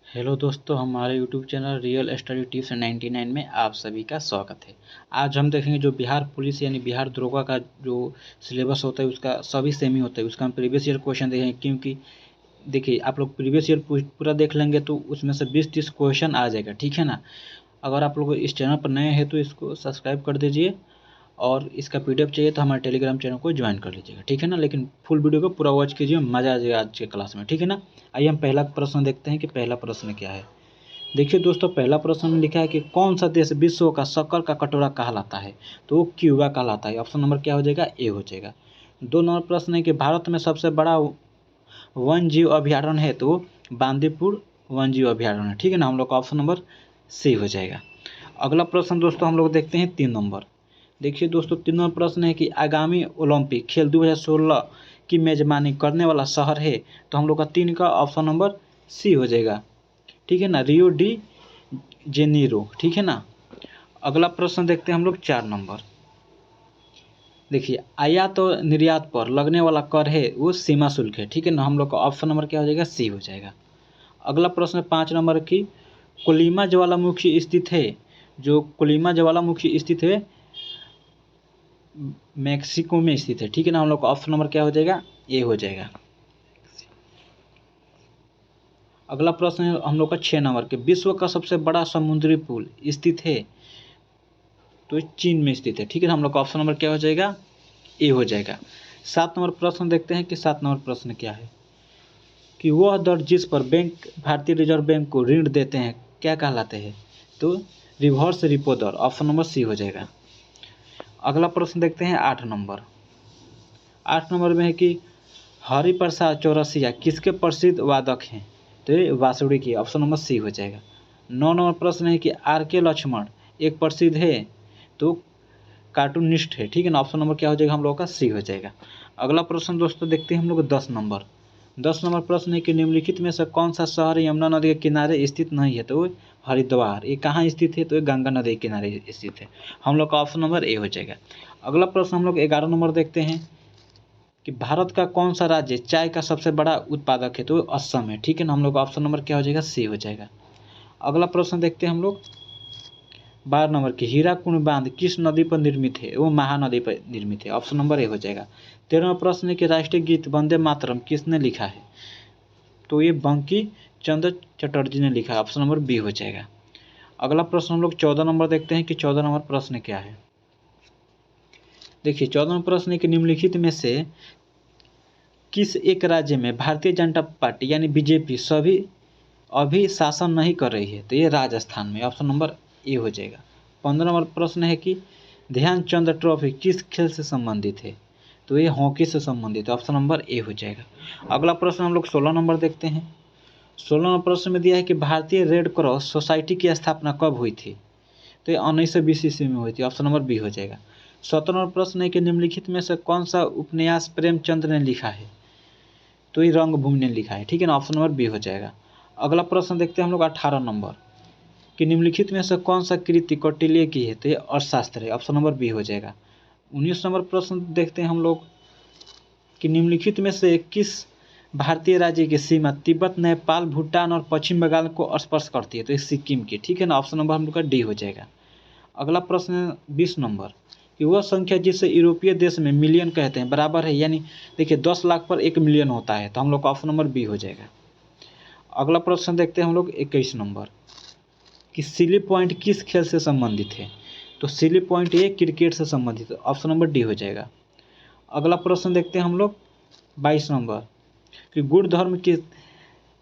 Hello दोस्तों, हमारे YouTube channel real study tips 99 में आप सभी का स्वागत है। आज हम देखेंगे जो बिहार पुलिस यानी बिहार दरोगा का जो सिलेबस होता है उसका सभी सेम ही होता है। उसका हम प्रीवियस ईयर क्वेश्चन देखेंगे, क्योंकि देखिए आप लोग प्रीवियस ईयर पूरा देख लेंगे तो उसमें से 20-30 क्वेश्चन आ जाएगा, ठीक है ना। अगर आप लोग इस चैनल पर नए हैं तो इसको सब्सक्राइब कर दीजिए, और इसका पीडीएफ चाहिए तो हमारे टेलीग्राम चैनल को ज्वाइन कर लीजिएगा, ठीक है ना। लेकिन फुल वीडियो को पूरा वॉच कीजिए, मज़ा आ जाएगा आज के क्लास में, ठीक है ना। आइए हम पहला प्रश्न देखते हैं कि पहला प्रश्न क्या है। देखिए दोस्तों, पहला प्रश्न में लिखा है कि कौन सा देश विश्व का शक्कर का कटोरा कहलाता है, तो वो क्यूबा कहलाता है। ऑप्शन नंबर क्या हो जाएगा, ए हो जाएगा। 2 नंबर प्रश्न है कि भारत में सबसे बड़ा वन जीव अभ्यारण्य है, तो बांदीपुर वन जीव अभ्यारण्य, ठीक है ना। हम लोग का ऑप्शन नंबर सी हो जाएगा। अगला प्रश्न दोस्तों हम लोग देखते हैं 3 नंबर। देखिए दोस्तों, 3 नंबर प्रश्न है कि आगामी ओलंपिक खेल 2016 की मेजबानी करने वाला शहर है, तो हम लोग का 3 का ऑप्शन नंबर सी हो जाएगा, ठीक है ना, रियो डी जेनीरो, ठीक है ना। अगला प्रश्न देखते हैं हम लोग 4 नंबर। देखिए, आयात और निर्यात पर लगने वाला कर है वो सीमा शुल्क है, ठीक है ना। हम लोग का ऑप्शन नंबर क्या हो जाएगा, सी हो जाएगा। अगला प्रश्न 5 नंबर की कोलिमा ज्वालामुखी स्थित है, जो कोलिमा ज्वालामुखी स्थित है मैक्सिको में स्थित है, ठीक है ना। हम लोग का ऑप्शन नंबर क्या हो जाएगा, ए हो जाएगा। अगला प्रश्न है हम लोग का 6 नंबर के विश्व का सबसे बड़ा समुद्री पुल स्थित है, तो चीन में स्थित है, ठीक है ना। हम लोग का ऑप्शन नंबर क्या हो जाएगा, ए हो जाएगा। 7 नंबर प्रश्न देखते हैं कि 7 नंबर प्रश्न क्या है कि वह दर जिस पर बैंक भारतीय रिजर्व बैंक को ऋण देते हैं क्या कहलाते हैं, तो रिवर्स रिपो दर, ऑप्शन नंबर सी हो जाएगा। अगला प्रश्न देखते हैं 8 नंबर। 8 नंबर में है कि हरिप्रसाद चौरसिया किसके प्रसिद्ध वादक हैं, तो ये बांसुरी की, ऑप्शन नंबर सी हो जाएगा। 9 नंबर प्रश्न है कि आर के लक्ष्मण एक प्रसिद्ध है, तो कार्टूनिस्ट है, ठीक है ना। ऑप्शन नंबर क्या हो जाएगा, हम लोगों का सी हो जाएगा। अगला प्रश्न दोस्तों देखते हैं हम लोग 10 नंबर। 10 नंबर प्रश्न है कि निम्नलिखित में से कौन सा शहर यमुना नदी के किनारे स्थित नहीं है, तो हरिद्वार। ये कहाँ स्थित है, तो ये गंगा नदी के किनारे स्थित है। हम लोग का ऑप्शन नंबर ए हो जाएगा। अगला प्रश्न हम लोग 11 नंबर देखते हैं कि भारत का कौन सा राज्य चाय का सबसे बड़ा उत्पादक है, तो असम है, ठीक है ना। हम लोग का ऑप्शन नंबर क्या हो जाएगा, सी हो जाएगा। अगला प्रश्न देखते हैं हम लोग 12 नंबर की हीराकुंड बांध किस नदी पर निर्मित है, वो महानदी पर निर्मित है, ऑप्शन नंबर ए हो जाएगा। 13वां प्रश्न है कि राष्ट्रीय गीत वंदे मातरम किसने लिखा है, तो ये बंकी चंद्र चटर्जी ने लिखा है, ऑप्शन नंबर बी हो जाएगा। अगला प्रश्न हम लोग 14 नंबर देखते हैं कि 14 नंबर प्रश्न क्या है। देखिए 14वां प्रश्न है कि निम्नलिखित में से किस एक राज्य में भारतीय जनता पार्टी यानी बीजेपी अभी शासन नहीं कर रही है, तो ये राजस्थान में, ऑप्शन नंबर ए हो जाएगा। 15 नंबर प्रश्न है कि ध्यानचंद ट्रॉफी किस खेल से संबंधित है, तो ये हॉकी से संबंधित है, ऑप्शन नंबर ए हो जाएगा। अगला प्रश्न हम लोग 16 नंबर देखते हैं। 16 नंबर प्रश्न में दिया है कि भारतीय रेड क्रॉस सोसाइटी की स्थापना कब हुई थी, तो ये 1920 ईस्वी में हुई थी, ऑप्शन नंबर बी हो जाएगा। 17 नंबर प्रश्न है कि निम्नलिखित में से कौन सा उपन्यास प्रेमचंद ने लिखा है, तो ये रंगभूमि ने लिखा है, ठीक है ना। ऑप्शन नंबर बी हो जाएगा। अगला प्रश्न देखते हैं हम लोग 18 नंबर कि निम्नलिखित में से कौन सा कृति कौटिल्य की है, तो ये अर्थशास्त्र है, ऑप्शन नंबर बी हो जाएगा। 19 नंबर प्रश्न देखते हैं हम लोग कि निम्नलिखित में से किस भारतीय राज्य की सीमा तिब्बत, नेपाल, भूटान और पश्चिम बंगाल को स्पर्श करती है, तो ये सिक्किम की, ठीक है ना। ऑप्शन नंबर हम लोग का डी हो जाएगा। अगला प्रश्न 20 नंबर कि वह संख्या जिसे यूरोपीय देश में मिलियन कहते हैं बराबर है, यानी देखिए 10 लाख पर 1 मिलियन होता है, तो हम लोग का ऑप्शन नंबर बी हो जाएगा। अगला प्रश्न देखते हैं हम लोग 21 नंबर कि सिली पॉइंट किस खेल से संबंधित है, तो सिली पॉइंट ये क्रिकेट से संबंधित है, ऑप्शन नंबर डी हो जाएगा। अगला प्रश्न देखते हैं हम लोग 22 नंबर कि गुण धर्म की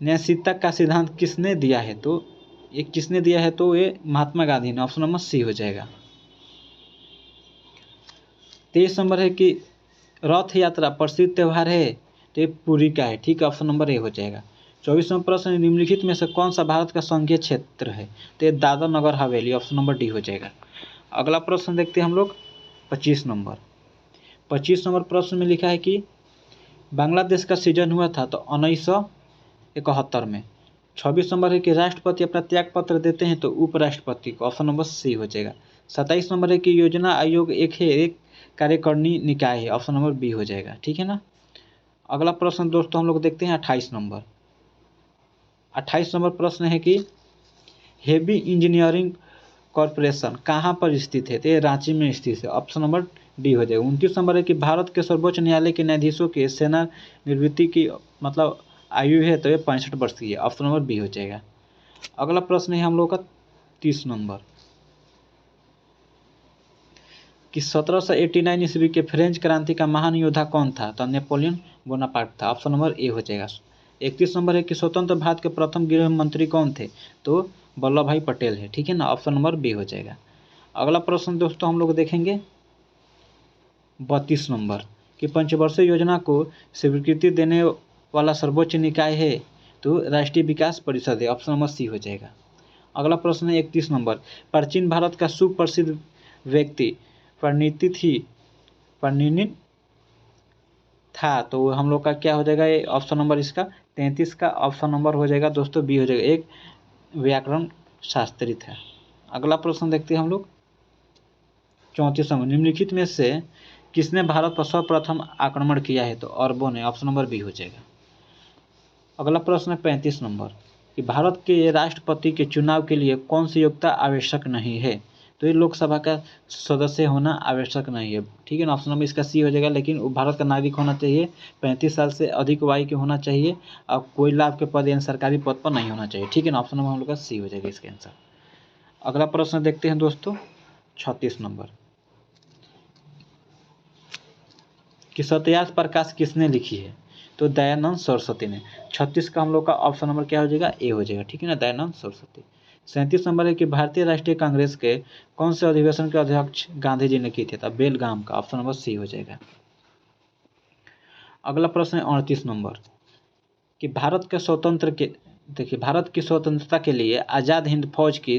न्यायशीलता का सिद्धांत किसने दिया है, तो ये किसने दिया है, तो ये महात्मा गांधी ने, ऑप्शन नंबर सी हो जाएगा। 23 नंबर है कि रथ यात्रा प्रसिद्ध त्यौहार है, तो ये पुरी का है, ठीक है, ऑप्शन नंबर ए हो जाएगा। 24वां प्रश्न निम्नलिखित में से कौन सा भारत का संघीय क्षेत्र है, तो ये Dadar Nagar Haveli, option number D हो जाएगा। अगला प्रश्न देखते हैं हम लोग 25 नंबर। 25 नंबर प्रश्न में लिखा है कि बांग्लादेश का सृजन हुआ था तो 1971 में। 26 नंबर है कि राष्ट्रपति अपना त्याग पत्र देते हैं तो उपराष्ट्रपति को, ऑप्शन नंबर सी हो जाएगा। 27 नंबर है कि योजना आयोग एक कार्यकारिणी निकाय है, ऑप्शन नंबर बी हो जाएगा, ठीक है ना। अगला प्रश्न दोस्तों हम लोग देखते हैं 28 नंबर। 28 नंबर प्रश्न है कि हेवी इंजीनियरिंग कॉरपोरेशन कहाँ पर स्थित है? तो ये रांची में स्थित है। ऑप्शन नंबर डी हो जाएगा। 29 नंबर है कि भारत के सर्वोच्च न्यायालय के न्यायाधीशों के सेवानिवृत्ति की मतलब आयु है, तो ये 65 वर्ष की है। ऑप्शन नंबर बी हो जाएगा। अगला प्रश्न है हम लोग का 30 नंबर कि 1789 ईस्वी के फ्रेंच क्रांति का महान योद्धा कौन था? तो नेपोलियन बोनापार्ट था। ऑप्शन नंबर ए हो जाएगा। 31 नंबर है कि स्वतंत्र भारत के प्रथम गृह मंत्री कौन थे? तो वल्लभ भाई पटेल है, ठीक है ना। ऑप्शन नंबर बी हो जाएगा। अगला प्रश्न दोस्तों हम लोग देखेंगे 32 नंबर कि पंचवर्षीय योजना को स्वीकृति देने वाला सर्वोच्च निकाय है? तो राष्ट्रीय विकास परिषद है। ऑप्शन नंबर सी हो जाएगा। अगला प्रश्न है 31 नंबर प्राचीन भारत का सुप्रसिद्ध व्यक्ति परिणित था, तो हम लोग का क्या हो जाएगा? ये ऑप्शन नंबर इसका 33 का ऑप्शन नंबर हो जाएगा दोस्तों बी हो जाएगा। एक व्याकरण शास्त्री था। अगला प्रश्न देखते हैं हम लोग 34 नंबर निम्नलिखित में से किसने भारत पर सर्वप्रथम आक्रमण किया है? तो अरबों ने। ऑप्शन नंबर बी हो जाएगा। अगला प्रश्न है 35 नंबर कि भारत के राष्ट्रपति के चुनाव के लिए कौन सी योग्यता आवश्यक नहीं है? तो ये लोकसभा का सदस्य होना आवश्यक नहीं है, ठीक है ना। ऑप्शन नंबर इसका सी हो जाएगा। लेकिन वो भारत का नागरिक होना चाहिए, 35 साल से अधिक आयु के होना चाहिए और कोई लाभ के पद यानी सरकारी पद पर नहीं होना चाहिए, ठीक है ना। ऑप्शन नंबर हम लोग का सी हो जाएगा इसका आंसर। अगला प्रश्न देखते हैं दोस्तों 36 नंबर कि सत्यार्थ प्रकाश किसने लिखी है? तो दयानंद सरस्वती ने। 36 का हम लोग का ऑप्शन नंबर क्या हो जाएगा? ए हो जाएगा, ठीक है ना, दयानंद सरस्वती। 37 नंबर है कि भारतीय राष्ट्रीय कांग्रेस के कौन से अधिवेशन के अध्यक्ष गांधी जी ने किए थे? बेलगाम का। ऑप्शन नंबर सी हो जाएगा। अगला प्रश्न है 38 नंबर कि भारत के स्वतंत्र के देखिए भारत की स्वतंत्रता के लिए आज़ाद हिंद फौज की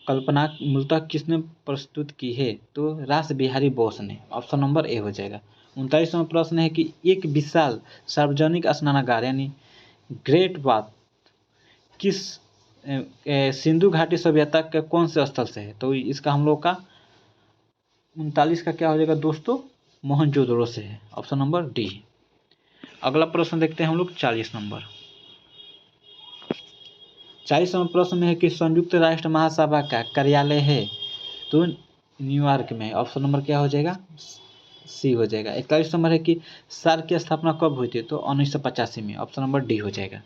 कल्पना मूलतः किसने प्रस्तुत की है? तो रास बिहारी बोस ने। ऑप्शन नंबर ए हो जाएगा। 39वां प्रश्न है कि एक विशाल सार्वजनिक स्नानागार यानी ग्रेट बाथ किस सिंधु घाटी सभ्यता के कौन से स्थल से है? तो इसका हम लोग का 39 का क्या हो जाएगा दोस्तों? मोहनजोदड़ो से है। Option number D. अगला प्रश्न देखते हैं हम लोग 40 नंबर। 40वां प्रश्न में है कि संयुक्त राष्ट्र महासभा का कार्यालय है? तो न्यूयॉर्क में। ऑप्शन नंबर क्या हो जाएगा? सी हो जाएगा। 41 नंबर है कि सार्क की स्थापना कब हुई थी? तो 1985 में। ऑप्शन नंबर डी हो जाएगा।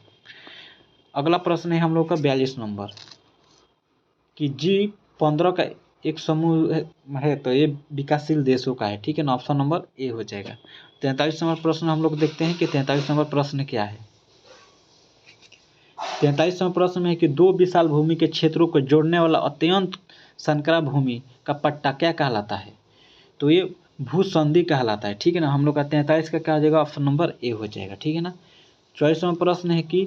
अगला प्रश्न है हम लोग का 42 नंबर कि G15 का एक समूह है, तो ये विकासशील देशों का है, ठीक है ना। ऑप्शन नंबर ए हो जाएगा। 43 नंबर प्रश्न हम लोग देखते हैं कि 43 नंबर प्रश्न क्या है। 43वां प्रश्न में है कि दो विशाल भूमि के क्षेत्रों को जोड़ने वाला अत्यंत संकरा भूमि का पट्टा क्या कहलाता है? तो ये भूसंधि कहलाता है, ठीक है ना। हम लोग का 43 का क्या हो जाएगा? ऑप्शन नंबर ए हो जाएगा, ठीक है ना। 44वां प्रश्न है कि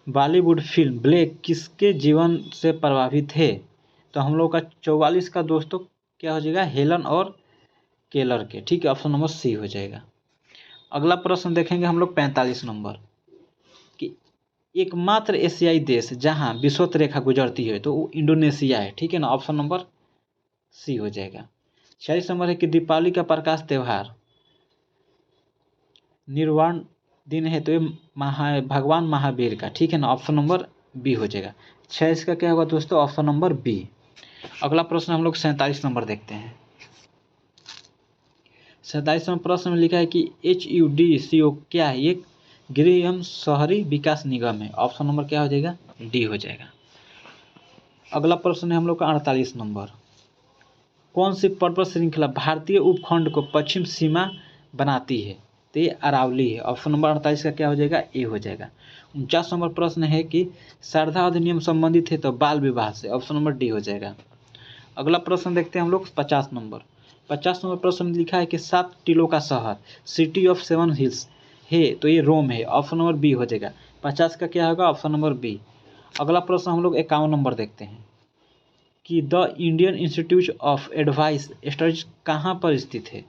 बॉलीवुड फिल्म ब्लैक किसके जीवन से प्रभावित है? तो हम लोग का 44 का दोस्तों क्या हो जाएगा? हेलन और केलर के, ठीक है। ऑप्शन नंबर सी हो जाएगा। अगला प्रश्न देखेंगे हम लोग 45 नंबर कि एकमात्र एशियाई देश जहां विषुवत रेखा गुजरती है, तो वो इंडोनेशिया है, ठीक है ना। ऑप्शन नंबर सी हो जाएगा। 46 नंबर है कि दीपावली का प्रकाश त्यौहार निर्वाण दिन है, तो ये भगवान महावीर का, ठीक है ना। ऑप्शन नंबर बी हो जाएगा। 46 का क्या होगा दोस्तों? Option number B. अगला प्रश्न हम लोग 47 नंबर देखते हैं। 47वां प्रश्न में लिखा है कि HUDCO क्या है? एक गृह एवं शहरी विकास निगम है। ऑप्शन नंबर क्या हो जाएगा? डी हो जाएगा। अगला प्रश्न है हम लोग का 48 नंबर कौन सी पर्वत श्रृंखला भारतीय उपखंड को पश्चिम सीमा बनाती है? तो ये अरावली है। ऑप्शन नंबर 48 का क्या हो जाएगा? ए हो जाएगा। 49 नंबर प्रश्न है कि शारदा अधिनियम संबंधित है तो बाल विवाह से। ऑप्शन नंबर डी हो जाएगा। अगला प्रश्न देखते हैं हम लोग 50 नंबर। 50 नंबर प्रश्न में लिखा है कि 7 टीलों का शहर सिटी ऑफ 7 हिल्स है, तो ये रोम है। ऑप्शन नंबर बी हो जाएगा। 50 का क्या होगा? Option number B. अगला प्रश्न हम लोग 51 नंबर देखते हैं कि the Indian Institute of advanced studies कहाँ पर स्थित है?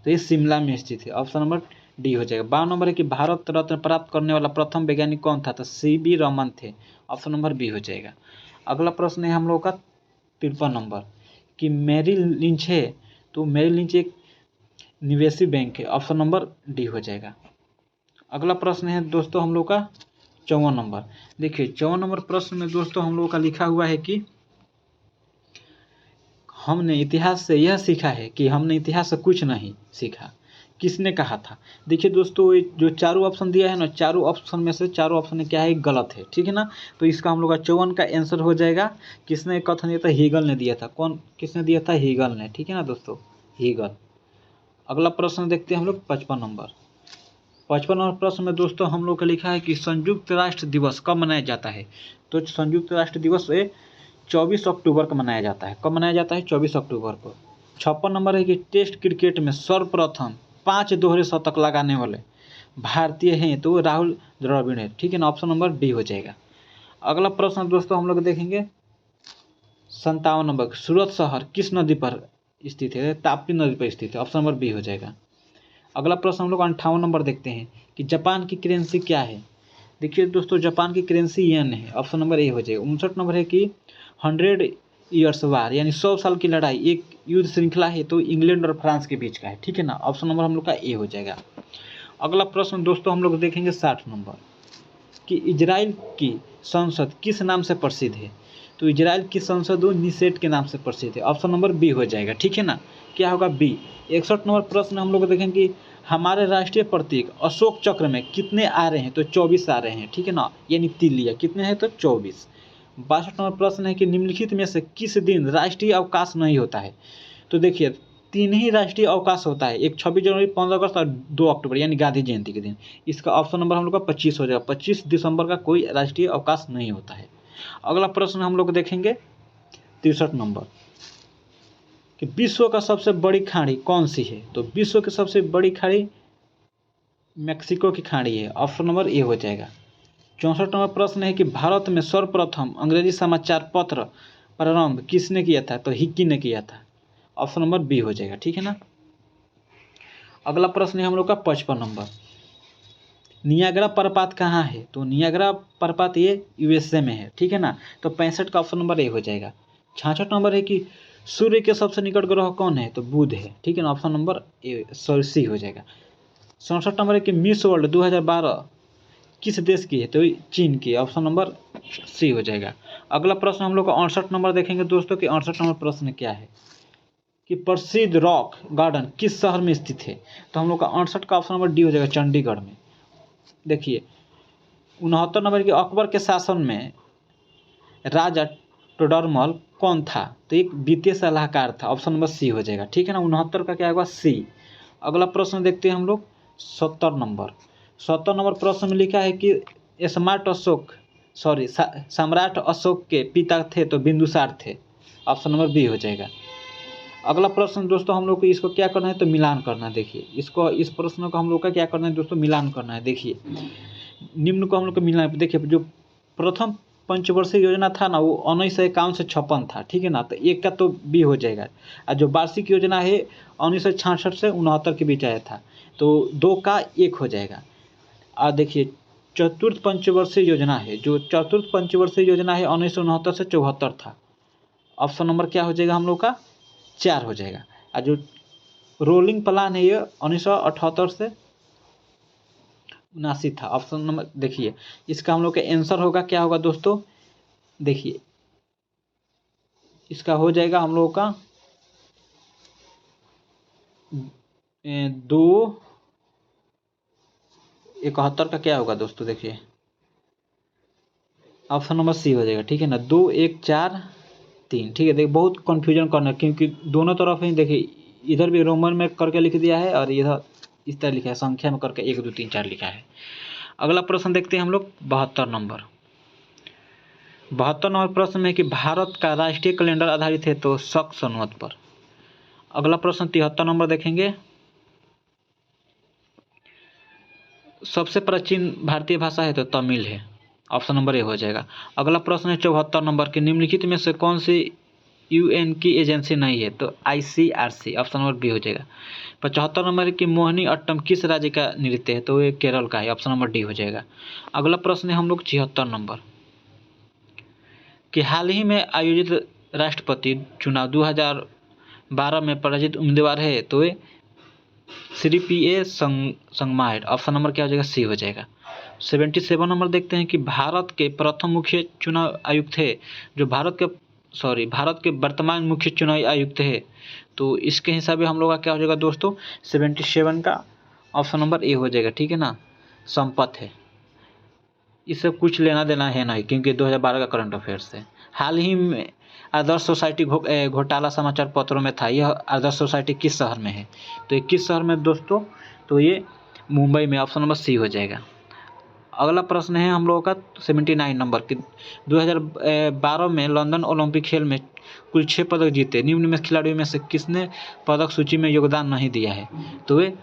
तो ये शिमला में स्थित है। ऑप्शन नंबर डी हो जाएगा। 52 नंबर है कि भारत रत्न प्राप्त करने वाला प्रथम वैज्ञानिक कौन था? तो CB रमन थे। ऑप्शन नंबर बी हो जाएगा। अगला प्रश्न है हम लोग का 53 नंबर कि मेरिल लिंच है, तो मेरिल लिंच एक निवेशी बैंक है। ऑप्शन नंबर डी हो जाएगा। अगला प्रश्न है दोस्तों हम लोग का 54 नंबर। देखिए 54 नंबर प्रश्न में दोस्तों हम लोगों का लिखा हुआ है कि हमने इतिहास से यह सीखा है कि हमने इतिहास से कुछ नहीं सीखा, किसने कहा था? देखिए दोस्तों, ये जो चारों ऑप्शन दिया है ना, चारों ऑप्शन में से चारों ऑप्शन में क्या है, गलत है, ठीक है ना। तो इसका हम लोग का 54 का आंसर हो जाएगा, किसने कथन दिया था? हीगल ने दिया था। कौन, किसने दिया था? हीगल ने, ठीक है ना दोस्तों, हीगल। अगला प्रश्न देखते हैं हम लोग 55 नंबर। 55 नंबर प्रश्न में दोस्तों हम लोग का लिखा है कि संयुक्त राष्ट्र दिवस कब मनाया जाता है? तो संयुक्त राष्ट्र दिवस 24 अक्टूबर को मनाया जाता है। कब मनाया जाता है? 24 अक्टूबर को। 56 नंबर है कि टेस्ट क्रिकेट में सर्वप्रथम 5 दोहरे शतक लगाने वाले भारतीय हैं, तो राहुल द्रविड़ है, ठीक है ना। ऑप्शन नंबर डी हो जाएगा। अगला प्रश्न दोस्तों हम लोग देखेंगे 57 नंबर, सूरत शहर किस नदी पर स्थित है? ताप्ती नदी पर स्थित है। ऑप्शन नंबर बी हो जाएगा। अगला प्रश्न हम लोग 58 नंबर देखते हैं कि जापान की करेंसी क्या है? देखिए दोस्तों, जापान की करेंसी येन है। ऑप्शन नंबर ए हो जाएगा। 59 नंबर है कि 100 ईयर्स वार यानी 100 साल की लड़ाई एक युद्ध श्रृंखला है, तो इंग्लैंड और फ्रांस के बीच का है, ठीक है ना। ऑप्शन नंबर हम लोग का ए हो जाएगा। अगला प्रश्न दोस्तों हम लोग देखेंगे 60 नंबर कि इजराइल की संसद किस नाम से प्रसिद्ध है? तो इजराइल की संसद निसेट के नाम से प्रसिद्ध है। ऑप्शन नंबर बी हो जाएगा, ठीक है ना। क्या होगा? बी। 61 नंबर प्रश्न हम लोग देखेंगे कि हमारे राष्ट्रीय प्रतीक अशोक चक्र में कितने आ रहे हैं? तो 24 आ रहे हैं, ठीक है ना, यानी तिलिया कितने हैं? तो 24। 62 नंबर प्रश्न है कि निम्नलिखित में से किस दिन राष्ट्रीय अवकाश नहीं होता है? तो देखिए 3 ही राष्ट्रीय अवकाश होता है, एक 26 जनवरी, 15 अगस्त और 2 अक्टूबर यानी गांधी जयंती के दिन। इसका ऑप्शन नंबर हम लोग का 25 हो जाएगा। 25 दिसंबर का कोई राष्ट्रीय अवकाश नहीं होता है। अगला प्रश्न हम लोग देखेंगे 63 नंबर कि विश्व का सबसे बड़ी खाड़ी कौन सी है? तो विश्व की सबसे बड़ी खाड़ी मेक्सिको की खाड़ी है। ऑप्शन नंबर ए हो जाएगा। 64 नंबर प्रश्न है कि भारत में सर्वप्रथम अंग्रेजी समाचार पत्र प्रारंभ किसने किया था? तो हिक्की ने किया था। ऑप्शन नंबर बी हो जाएगा, ठीक है ना। अगला प्रश्न है हम लोग का 55 नंबर, नियाग्रा प्रपात कहाँ है? तो नियाग्रा प्रपात ये यूएसए में है, ठीक है ना। तो 65 का ऑप्शन नंबर ए हो जाएगा। 66 नंबर है कि सूर्य के सबसे निकट ग्रह कौन है? तो बुध है, ठीक है ना। ऑप्शन नंबर ए सी हो जाएगा। 67 नंबर है कि मिस वर्ल्ड 2012 किस देश की है? तो चीन की। ऑप्शन नंबर सी हो जाएगा। अगला प्रश्न हम लोग का 68 नंबर देखेंगे दोस्तों कि 68 नंबर प्रश्न क्या है कि प्रसिद्ध रॉक गार्डन किस शहर में स्थित है? तो हम लोग का 68 का ऑप्शन नंबर डी हो जाएगा, चंडीगढ़ में। देखिए 69 नंबर की अकबर के शासन में राजा टोडरमल कौन था? तो एक वित्तीय सलाहकार था। ऑप्शन नंबर सी हो जाएगा, ठीक है ना। 69 का क्या होगा? सी। अगला प्रश्न देखते हैं हम लोग 70 नंबर। 70 नंबर प्रश्न में लिखा है कि सम्राट अशोक के पिता थे तो बिंदुसार थे। ऑप्शन नंबर बी हो जाएगा। अगला प्रश्न दोस्तों हम लोग को इसको क्या करना है? तो मिलान करना है। देखिए इसको, इस प्रश्न को हम लोग का क्या करना है दोस्तों? मिलान करना है। देखिए निम्न को हम लोग को मिलान, देखिए जो प्रथम पंचवर्षीय योजना था ना, वो 1951 से 56 था, ठीक है ना। तो एक का तो बी हो जाएगा। और जो वार्षिक योजना है 1966 से 69 के बीच आया था, तो 2 का 1 हो जाएगा। और देखिए चतुर्थ पंचवर्षीय योजना है, जो चतुर्थ पंचवर्षीय योजना है 1969 से 74 था। ऑप्शन नंबर क्या हो जाएगा हम लोग का? 4 हो जाएगा। और जो रोलिंग प्लान है ये 1978 से 79 था। ऑप्शन नंबर देखिए इसका हम लोग का आंसर होगा, क्या होगा दोस्तों? देखिए इसका हो जाएगा हम लोगों का 271 का क्या होगा दोस्तों? देखिए ऑप्शन नंबर सी हो जाएगा, ठीक है ना। 2143, ठीक है। देखिए बहुत कन्फ्यूजन करना, क्योंकि दोनों तरफ ही देखिए इधर भी रोमन में करके लिख दिया है और इधर इस तरह लिखा है, संख्या में करके 1 2 3 4 लिखा है। अगला प्रश्न देखते हैं हम लोग 72 नंबर। 72 नंबर प्रश्न में कि भारत का राष्ट्रीय कैलेंडर आधारित है तो शक संवत पर। अगला प्रश्न 73 नंबर देखेंगे, सबसे प्राचीन भारतीय भाषा है तो तमिल है। ऑप्शन नंबर ए हो जाएगा। अगला प्रश्न है 74 नंबर के निम्नलिखित में से कौन सी यूएन की एजेंसी नहीं है? तो आईसीआरसी। ऑप्शन नंबर बी हो जाएगा। 75 नंबर की मोहिनी अट्टम किस राज्य का नृत्य है? तो ये केरल का है। ऑप्शन नंबर डी हो जाएगा। अगला प्रश्न है हम लोग 76 नंबर कि हाल ही में आयोजित राष्ट्रपति चुनाव 2012 में पराजित उम्मीदवार है तो श्री पी ए संगमार्ड। ऑप्शन नंबर क्या हो जाएगा? सी हो जाएगा। 77 नंबर देखते हैं कि भारत के प्रथम मुख्य चुनाव आयुक्त थे, जो भारत के वर्तमान मुख्य चुनाव आयुक्त है। तो इसके हिसाब से हम लोग का क्या हो जाएगा दोस्तों, 77 का ऑप्शन नंबर ए हो जाएगा, ठीक है ना। संपत है, इससे कुछ लेना देना है नहीं, क्योंकि 2012 का करंट अफेयर्स है। हाल ही में आदर्श सोसाइटी घोटाला समाचार पत्रों में था। यह आदर्श सोसाइटी किस शहर में है, तो ये किस शहर में दोस्तों, तो ये मुंबई में, ऑप्शन नंबर सी हो जाएगा। अगला प्रश्न है हम लोगों का 79 नंबर की 2012 में लंदन ओलंपिक खेल में कुल 6 पदक जीते, निम्न में खिलाड़ियों में से किसने पदक सूची में योगदान नहीं दिया है, तो वे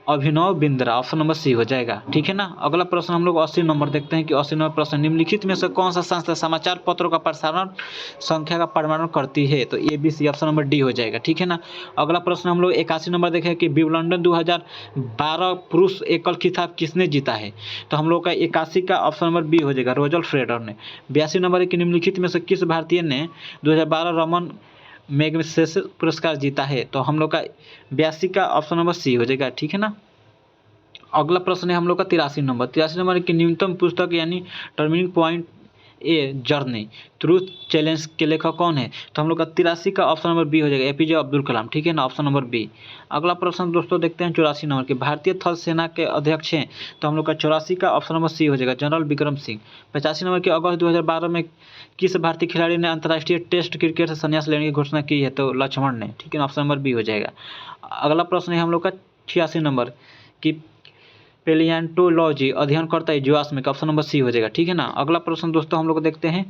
Abhinav Bindra, option number C हो जाएगा, ठीक है ना। अगला प्रश्न हम लोग 80 नंबर देखते हैं कि 80 नंबर प्रश्न, निम्नलिखित में से कौन सा संस्था समाचार पत्रों का प्रसारण संख्या का प्रमाणन करती है, तो ABC, ऑप्शन नंबर डी हो जाएगा, ठीक है ना। अगला प्रश्न हम लोग 81 नंबर देखें कि विंबलडन 2012 पुरुष एकल खिताब किसने जीता है, तो हम लोग का 81 का ऑप्शन नंबर बी हो जाएगा, रोजर फेडरर ने। 82 नंबर के निम्नलिखित में से किस भारतीय ने 2012 रमन मैगसेसे पुरस्कार जीता है, तो हम लोग का 82 का ऑप्शन नंबर सी हो जाएगा, ठीक है ना। अगला प्रश्न है हम लोग का 83 नंबर की न्यूनतम पुस्तक यानी turning point a journey truth challenge के लेखक कौन है, तो हम लोग का 83 का ऑप्शन नंबर बी हो जाएगा, APJ अब्दुल कलाम, ठीक है ना, ऑप्शन नंबर बी। अगला प्रश्न दोस्तों देखते हैं 84 नंबर के भारतीय थल सेना के अध्यक्ष हैं, तो हम लोग का 84 का ऑप्शन नंबर सी हो जाएगा, जनरल विक्रम सिंह। 85 नंबर के अगस्त 2012 में किस भारतीय खिलाड़ी ने अंतर्राष्ट्रीय टेस्ट क्रिकेट से संन्यास लेने की घोषणा की है, तो लक्ष्मण ने, ठीक है ना, ऑप्शन नंबर बी हो जाएगा। अगला प्रश्न है हम लोग का 86 नंबर की पेलियांटोलॉजी अध्ययन करता है जीवाश्म का, ऑप्शन नंबर सी हो जाएगा, ठीक है ना। अगला प्रश्न दोस्तों हम लोग देखते हैं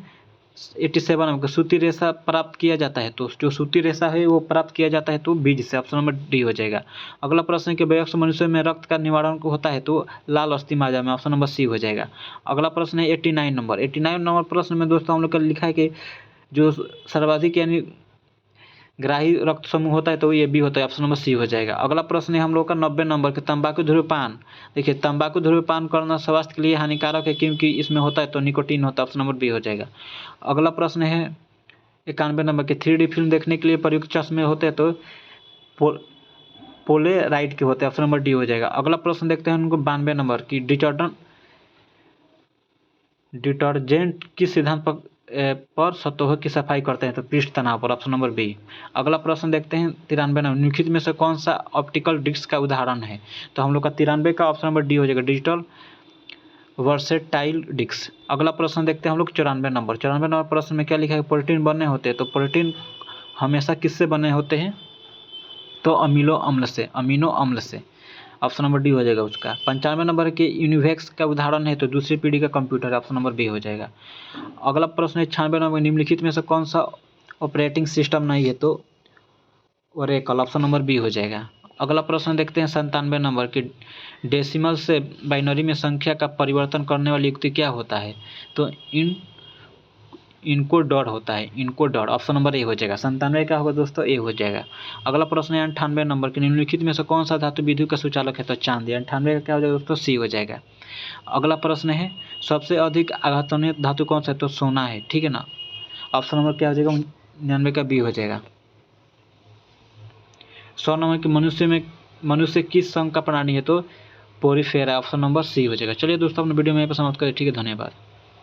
87 नंबर, सूती रेशा प्राप्त किया जाता है, तो जो सूती रेशा है वो प्राप्त किया जाता है तो बीज से, ऑप्शन नंबर डी हो जाएगा। अगला प्रश्न है कि वयस्क मनुष्य में रक्त का निवारण होता है, तो लाल अस्थि माजा में, ऑप्शन नंबर सी हो जाएगा। अगला प्रश्न है 89 नंबर प्रश्न में दोस्तों हम लोग का लिखा है कि जो सर्वाधिक यानी ग्राही रक्त समूह होता है तो ये बी होता है, ऑप्शन नंबर सी हो जाएगा। अगला प्रश्न है हम लोग का 90 नंबर के तंबाकू धूम्रपान, देखिए तंबाकू धूम्रपान करना स्वास्थ्य के लिए हानिकारक है क्योंकि इसमें होता है तो निकोटीन होता है, ऑप्शन नंबर बी हो जाएगा। अगला प्रश्न है 91 नंबर के 3D फिल्म देखने के लिए प्रयुक्त चश्मे होते हैं तो पोलेराइड के होते हैं, ऑप्शन नंबर डी हो जाएगा। अगला प्रश्न देखते हैं उनको 92 नंबर की डिटर्जेंट किस सिद्धांत पर सतहों की सफाई करते हैं, तो पृष्ठ तनाव पर, ऑप्शन नंबर बी। अगला प्रश्न देखते हैं 93 नंबर, निम्नलिखित में से कौन सा ऑप्टिकल डिस्क का उदाहरण है, तो हम लोग का 93 का ऑप्शन नंबर डी हो जाएगा, डिजिटल वर्सेटाइल डिस्क। अगला प्रश्न देखते हैं हम लोग 94 नंबर प्रश्न में क्या लिखा है, प्रोटीन बने होते हैं, तो प्रोटीन हमेशा किससे बने होते हैं, तो अमीनो अम्ल से, ऑप्शन नंबर डी हो जाएगा उसका। 95 नंबर के यूनिवेक्स का उदाहरण है तो दूसरी पीढ़ी का कंप्यूटर, ऑप्शन नंबर बी हो जाएगा। अगला प्रश्न है 96 नंबर, निम्नलिखित में से कौन सा ऑपरेटिंग सिस्टम नहीं है, तो ओरेकल, ऑप्शन नंबर बी हो जाएगा। अगला प्रश्न देखते हैं 97 नंबर की डेसिमल से बाइनरी में संख्या का परिवर्तन करने वाली युक्ति क्या होता है, तो इनकोडर होता है, इनकोडर, ऑप्शन नंबर ए हो जाएगा। 97 का होगा दोस्तों, ए हो जाएगा। अगला प्रश्न है 98 नंबर के निम्नलिखित में से कौन सा धातु विद्युत का सुचालक है, तो चांदी, 98 का क्या हो जाएगा दोस्तों, सी हो जाएगा। अगला प्रश्न है सबसे अधिक आघातनीय धातु कौन सा है, तो सोना है, ठीक है ना, ऑप्शन नंबर क्या हो जाएगा, 99 का बी हो जाएगा। 100 नंबर के मनुष्य किस संघ का प्राणी है, तो पोरीफेरा, ऑप्शन नंबर सी हो जाएगा। चलिए दोस्तों अपने वीडियो में यहाँ पर समाप्त करें, ठीक है, धन्यवाद।